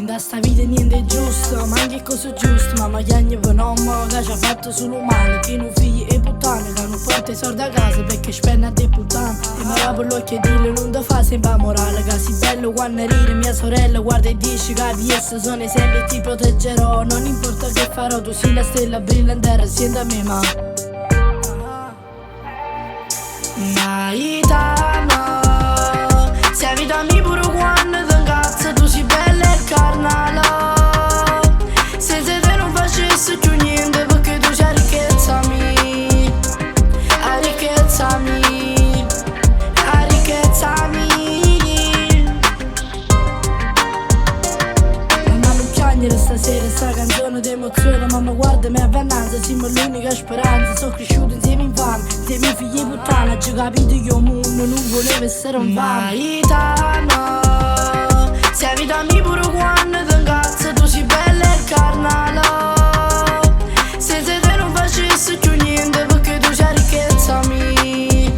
in sta vita niente è giusto, ma anche cosa giusto. Mamma chiagna per nonno che ci ha fatto solo male, che non figli e puttane, che non porta i soldi a casa perché spende a te puttane. E mi lavo l'occhio e dillo non ti fa sempre morale, che sei bello quando ride mia sorella guarda e dici che PS sono sempre e ti proteggerò. Non importa che farò, tu sei la stella brillante, siendo a me ma Naitano, sei vita mia pure quando ti incazzo, tu sei bella e carnale. Se te non facessi più niente perché tu c'hai ricchezza mia, la ricchezza mia, la ricchezza mia. Mamma non piangere stasera, sta canzone d'emozione. Mamma guardami a venanza, siamo l'unica speranza. Sono cresciuto insieme in fame, insieme ai figli puttana. Oggi capito che il mondo non voleva essere un Naitano, sei vita mia pure quando ti incazzo, tu sei bella e carnale. Se te non facessi più niente perché tu c'hai ricchezza mia,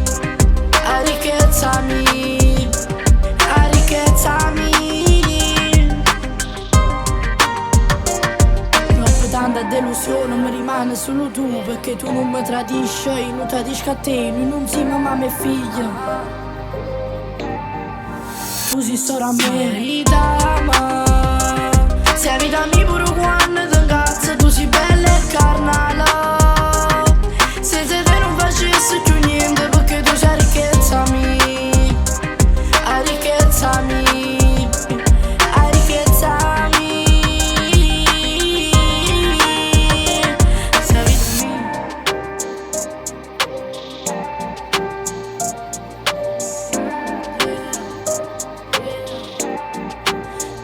la ricchezza mia, la ricchezza mia. Troppo tanta delusione, mi rimane solo tu, perché tu non mi tradisci, io non tradisco a te, noi non siamo mamma e figlia. Tu sei solo a me, Naitano, sei vita mia pure quando ti incazzo, tu sei bella e carnale. Se te non facessi più niente perché tu c'hai ricchezza mia, la ricchezza mia, la ricchezza mia. Sei vita mia,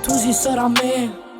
tu sei solo a me.